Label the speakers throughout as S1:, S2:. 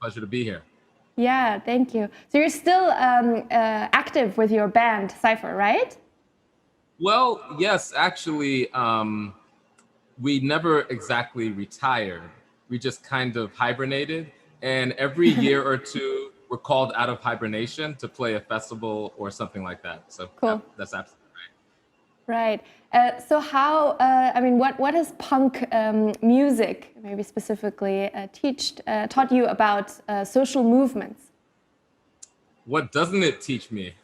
S1: Pleasure to be here.
S2: Yeah, thank you. So you're still active with your band, Cypher, right?
S1: Well, yes, actually, we never exactly retired. We just kind of hibernated. And every year or two, we're called out of hibernation to play a festival or something like that. So
S2: Cool.
S1: that's absolutely
S2: Right. So how, I mean, what has punk music, maybe specifically, taught you about social movements?
S1: what doesn't it teach me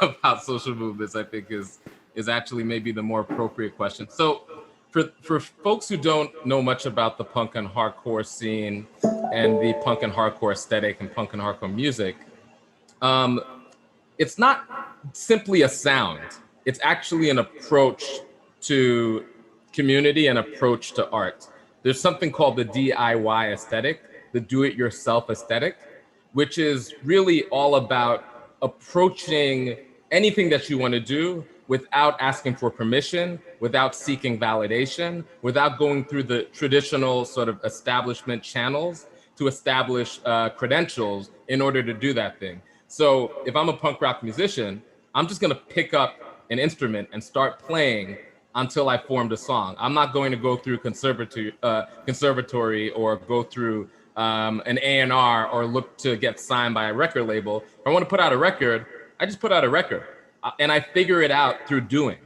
S1: about social movements, I think is actually maybe the more appropriate question. So for folks who don't know much about the punk and hardcore scene and the punk and hardcore aesthetic and punk and hardcore music, it's not simply a sound. It's actually an approach to community and approach to art. There's something called the DIY aesthetic, the do-it-yourself aesthetic, which is really all about approaching anything that you want to do without asking for permission, without seeking validation, without going through the traditional sort of establishment channels to establish credentials in order to do that thing. So if I'm a punk rock musician, I'm just gonna pick up an instrument and start playing until I formed a song. I'm not going to go through conservatory or go through an A&R or look to get signed by a record label. If I want to put out a record, I just put out a record and I figure it out through doing.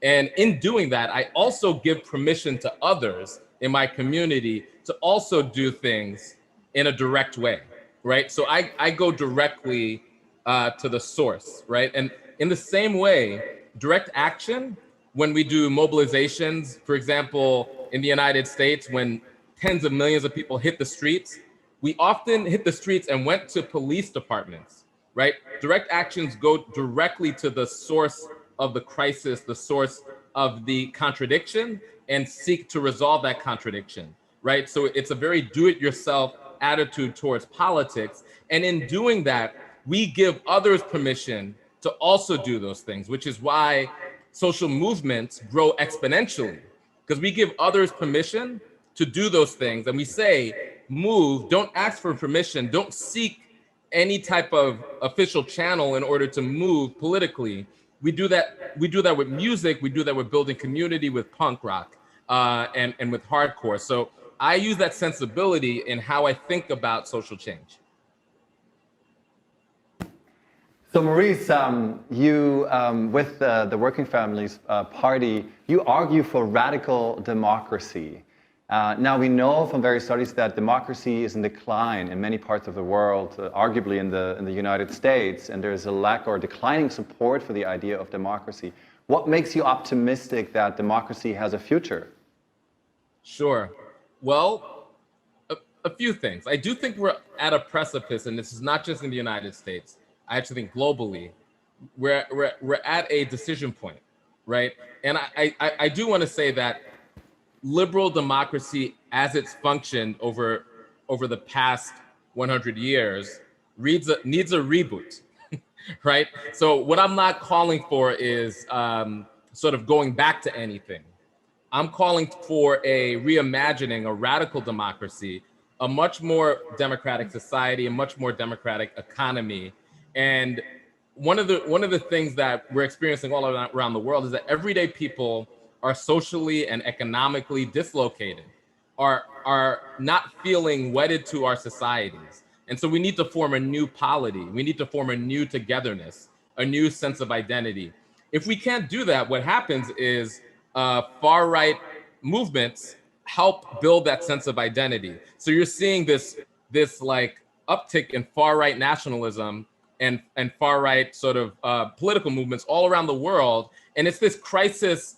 S1: And in doing that, I also give permission to others in my community to also do things in a direct way, right? So I go directly to the source, right? And in the same way, direct action, when we do mobilizations, for example, in the United States, when tens of millions of people hit the streets, we often hit the streets and went to police departments, right? Direct actions go directly to the source of the crisis, the source of the contradiction, and seek to resolve that contradiction, right? So it's a very do-it-yourself attitude towards politics. And in doing that, we give others permission to also do those things, which is why social movements grow exponentially, because we give others permission to do those things. And we say, move, don't ask for permission, don't seek any type of official channel in order to move politically. We do that with music, we do that with building community, with punk rock, and with hardcore. So I use that sensibility in how I think about social change.
S3: So Maurice, you, with the Working Families Party, you argue for radical democracy. Now we know from various studies that democracy is in decline in many parts of the world, arguably in the United States, and there's a lack or declining support for the idea of democracy. What makes you optimistic that democracy has a future?
S1: Sure. Well, a few things. I do think we're at a precipice, and this is not just in the United States. I actually think globally, we're at a decision point, right? And I do want to say that liberal democracy, as it's functioned over the past 100 years, needs a reboot, right? So what I'm not calling for is sort of going back to anything. I'm calling for a reimagining, a radical democracy, a much more democratic society, a much more democratic economy. And one of the things that we're experiencing all around the world is that everyday people are socially and economically dislocated, are not feeling wedded to our societies. And so we need to form a new polity. We need to form a new togetherness, a new sense of identity. If we can't do that, what happens is far-right movements help build that sense of identity. So you're seeing this like uptick in far-right nationalism and far-right sort of political movements all around the world. And it's this crisis,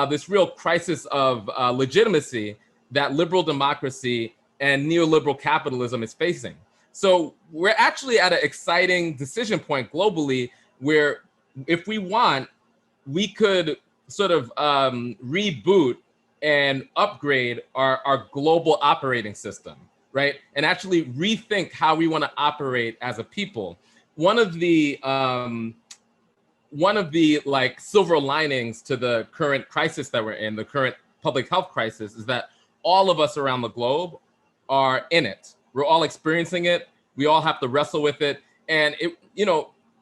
S1: this real crisis of legitimacy that liberal democracy and neoliberal capitalism is facing. So we're actually at an exciting decision point globally where if we want, we could sort of reboot and upgrade our global operating system, right? And actually rethink how we want to operate as a people. One of the like silver linings to the current crisis that we're in, the current public health crisis, is that all of us around the globe are in it, We're all experiencing it. We all have to wrestle with it. And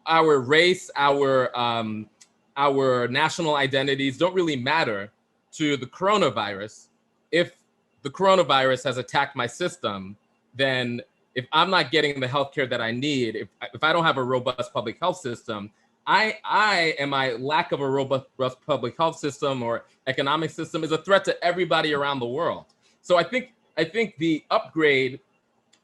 S1: our race, our national identities don't really matter to the coronavirus. If the coronavirus has attacked my system, then if I'm not getting the healthcare that I need, if I don't have a robust public health system, I and my lack of a robust public health system or economic system is a threat to everybody around the world. So I think the upgrade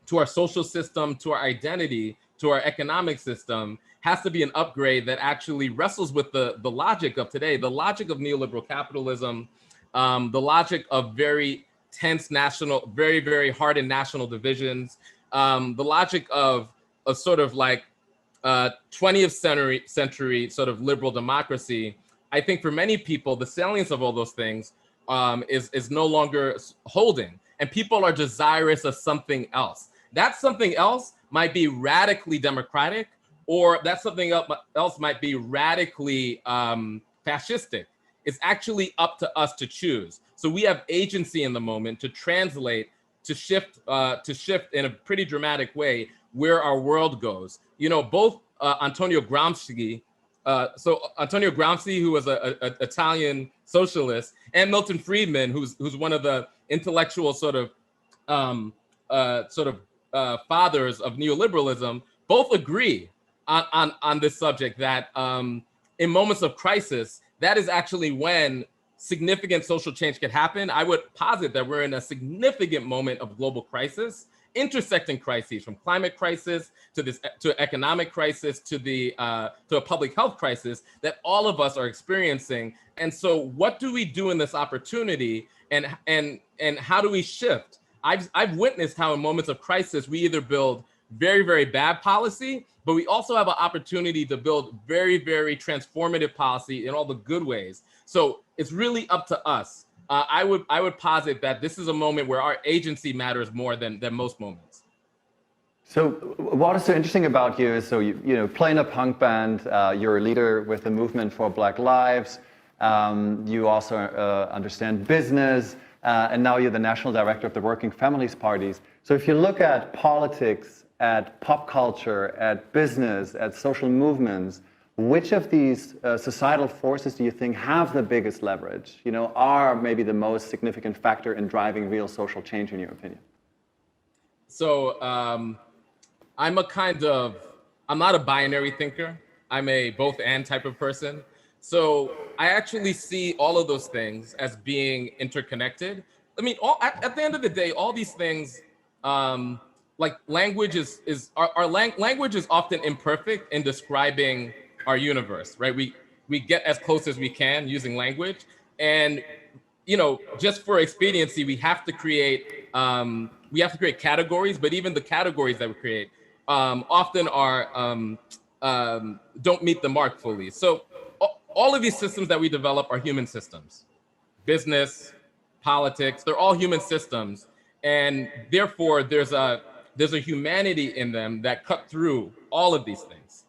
S1: to our social system, to our identity, to our economic system has to be an upgrade that actually wrestles with the logic of today, the logic of neoliberal capitalism, the logic of very tense national, very, very hardened national divisions, the logic of a sort of like 20th century sort of liberal democracy. I think for many people, the salience of all those things is no longer holding, and people are desirous of something else. That something else might be radically democratic, or that something else might be radically fascistic. It's actually up to us to choose. So we have agency in the moment to translate, to shift in a pretty dramatic way where our world goes. Both Antonio Gramsci, Antonio Gramsci, who was an Italian socialist, and Milton Friedman, who's one of the intellectual sort of fathers of neoliberalism, both agree on this subject that in moments of crisis, that is actually when significant social change can happen. I would posit that we're in a significant moment of global crisis, intersecting crises, from climate crisis to economic crisis to a public health crisis that all of us are experiencing. And so, what do we do in this opportunity, and how do we shift? I've witnessed how in moments of crisis we either build very, very bad policy, but we also have an opportunity to build very, very transformative policy in all the good ways. So it's really up to us. I would posit that this is a moment where our agency matters more than most moments.
S3: So what is so interesting about you is, so you play in a punk band, you're a leader with the movement for Black Lives, you also understand business, and now you're the national director of the Working Families Parties. So if you look at politics, at pop culture, at business, at social movements, which of these societal forces do you think have the biggest leverage, are maybe the most significant factor in driving real social change, in your opinion?
S1: So I'm not a binary thinker. I'm a both and type of person. So I actually see all of those things as being interconnected. I mean, at the end of the day, all these things, like language language is often imperfect in describing our universe, right? We get as close as we can using language, and just for expediency, we have to create categories. But even the categories that we create often don't meet the mark fully. So all of these systems that we develop are human systems. Business, politics, they're all human systems, and therefore there's a humanity in them that cut through all of these things.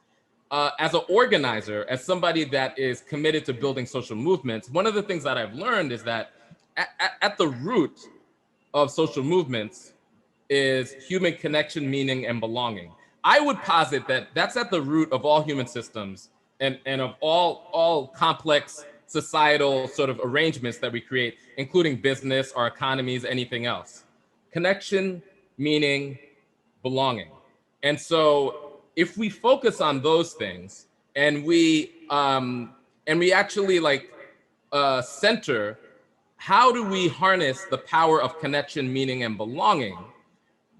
S1: As an organizer, as somebody that is committed to building social movements, one of the things that I've learned is that at the root of social movements is human connection, meaning, and belonging. I would posit that that's at the root of all human systems and of all complex societal sort of arrangements that we create, including business, our economies, anything else. Connection, meaning, belonging. And so if we focus on those things and we actually center, how do we harness the power of connection, meaning, and belonging,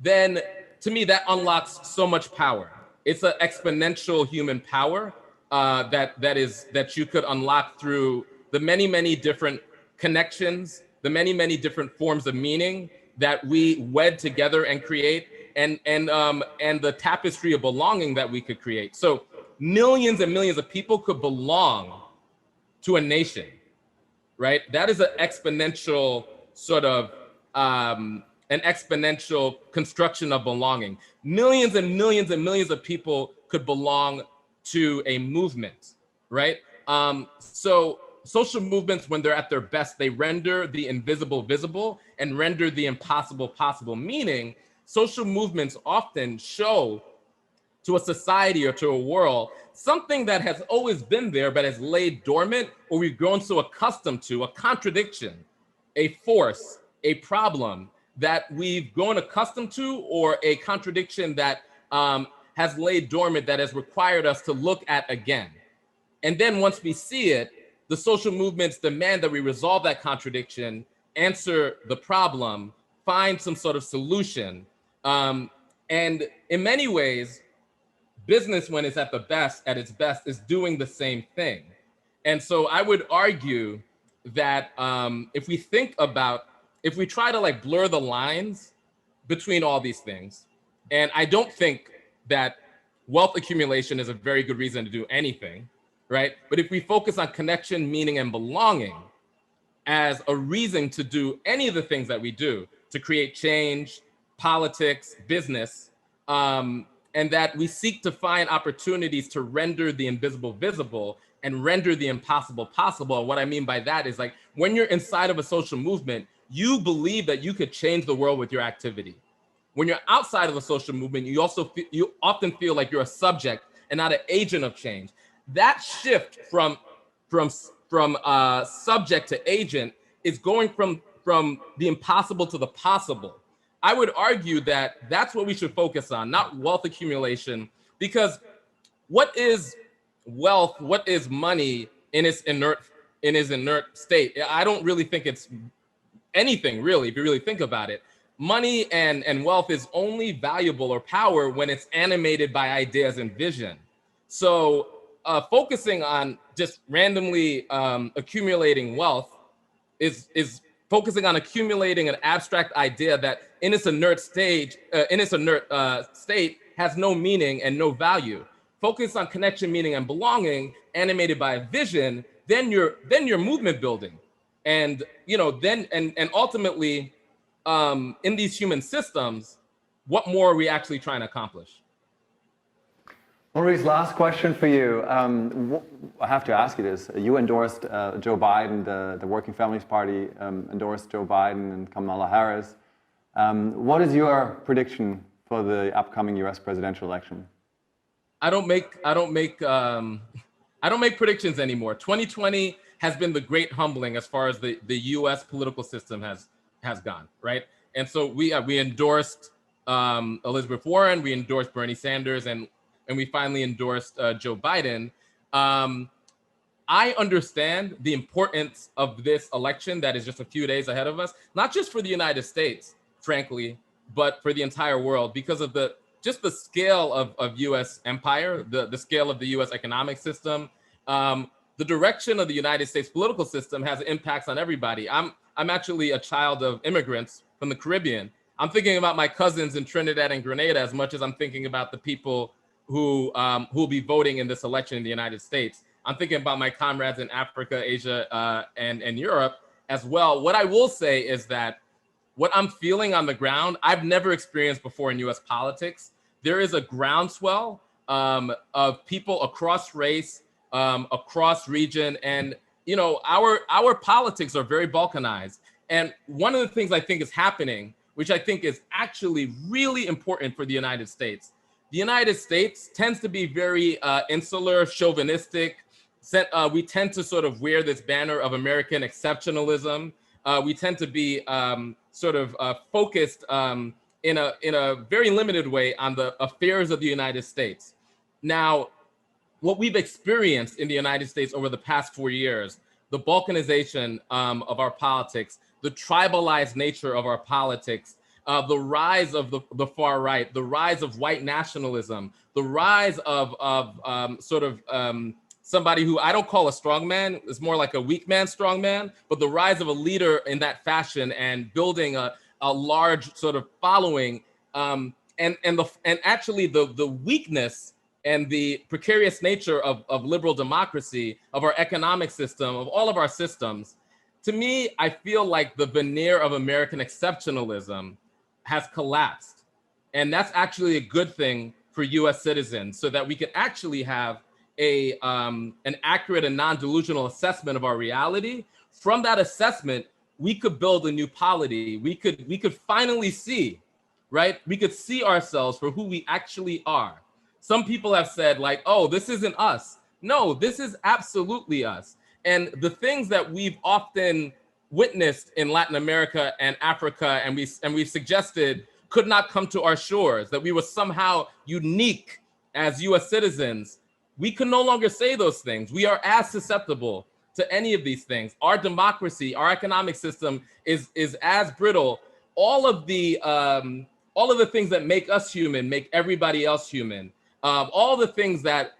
S1: then to me that unlocks so much power. It's an exponential human power that you could unlock through the many different connections, the many different forms of meaning that we wed together and create, and the tapestry of belonging that we could create. So millions and millions of people could belong to a nation, right? That is an exponential sort of an exponential construction of belonging. Millions and millions and millions of people could belong to a movement, right? So social movements, when they're at their best, they render the invisible visible and render the impossible possible, meaning social movements often show to a society or to a world something that has always been there but has laid dormant, or we've grown so accustomed to, a contradiction, a force, a problem that we've grown accustomed to, or a contradiction that has laid dormant that has required us to look at again. And then once we see it, the social movements demand that we resolve that contradiction, answer the problem, find some sort of solution. And in many ways, business, when it's at its best, is doing the same thing. And so I would argue that if we try to like blur the lines between all these things, and I don't think that wealth accumulation is a very good reason to do anything, right? But if we focus on connection, meaning, and belonging as a reason to do any of the things that we do, to create change, politics, business, and that we seek to find opportunities to render the invisible visible and render the impossible possible. And what I mean by that is, like, when you're inside of a social movement, you believe that you could change the world with your activity. When you're outside of a social movement, you often feel like you're a subject and not an agent of change. That shift from subject to agent is going from the impossible to the possible. I would argue that that's what we should focus on, not wealth accumulation, because what is wealth, what is money in its inert state? I don't really think it's anything, really, if you really think about it. Money and wealth is only valuable, or power, when it's animated by ideas and vision. So focusing on just randomly accumulating wealth is focusing on accumulating an abstract idea that in its inert state has no meaning and no value. Focus on connection, meaning, and belonging, animated by a vision, then you're movement building. And then ultimately, in these human systems, what more are we actually trying to accomplish?
S3: Maurice, last question for you. I have to ask you this. You endorsed Joe Biden, the Working Families Party endorsed Joe Biden and Kamala Harris. What is your prediction for the upcoming U.S. presidential election?
S1: I don't make predictions anymore. 2020 has been the great humbling as far as the U.S. political system has gone, right? And so we endorsed Elizabeth Warren, we endorsed Bernie Sanders, and we finally endorsed Joe Biden. I understand the importance of this election that is just a few days ahead of us, not just for the United States, frankly, but for the entire world, because of the scale of U.S. empire, the scale of the U.S. economic system. The direction of the United States political system has impacts on everybody. I'm actually a child of immigrants from the Caribbean. I'm thinking about my cousins in Trinidad and Grenada as much as I'm thinking about the people who will be voting in this election in the United States. I'm thinking about my comrades in Africa, Asia, and Europe as well. What I will say is that what I'm feeling on the ground, I've never experienced before in US politics. There is a groundswell of people across race, across region, and our politics are very balkanized. And one of the things I think is happening, which I think is actually really important for the United States. The United States tends to be very insular, chauvinistic. We tend to sort of wear this banner of American exceptionalism. We tend to be focused in a very limited way on the affairs of the United States. Now, what we've experienced in the United States over the past 4 years, the balkanization of our politics, the tribalized nature of our politics, the rise of the far right, the rise of white nationalism, the rise of somebody who I don't call a strongman, it's more like a weak man strongman, but the rise of a leader in that fashion and building a large sort of following, and actually the weakness and the precarious nature of liberal democracy, of our economic system, of all of our systems. To me, I feel like the veneer of American exceptionalism has collapsed. And that's actually a good thing for US citizens, so that we can actually have an accurate and non-delusional assessment of our reality. From that assessment, we could build a new polity. We could finally see right? We could see ourselves for who we actually are. Some people have said like, oh, this isn't us. No, this is absolutely us. And the things that we've often witnessed in Latin America and Africa, and we've suggested could not come to our shores, that we were somehow unique as US citizens, we can no longer say those things. We are as susceptible to any of these things. Our democracy, our economic system is as brittle. All of the things that make us human make everybody else human. All the things that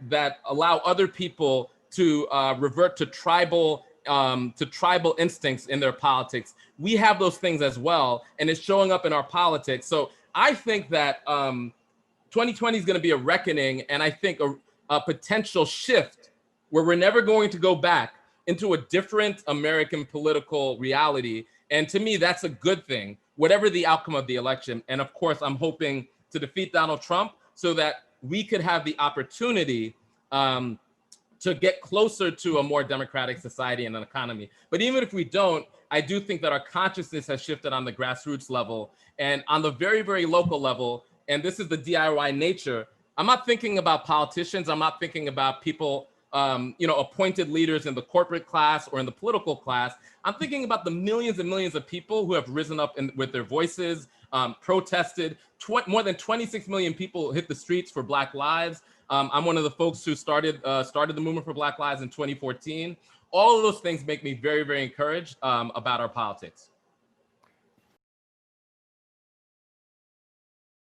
S1: allow other people to revert to tribal instincts in their politics. We have those things as well, and it's showing up in our politics. So I think that 2020 is going to be a reckoning, and I think a potential shift where we're never going to go back into a different American political reality. And to me, that's a good thing, whatever the outcome of the election. And of course, I'm hoping to defeat Donald Trump so that we could have the opportunity to get closer to a more democratic society and an economy. But even if we don't, I do think that our consciousness has shifted on the grassroots level and on the very, very local level. And this is the DIY nature. I'm not thinking about politicians. I'm not thinking about people, appointed leaders in the corporate class or in the political class. I'm thinking about the millions and millions of people who have risen up with their voices, protested. More than 26 million people hit the streets for Black Lives. I'm one of the folks who started the movement for Black Lives in 2014. All of those things make me very, very encouraged about our politics.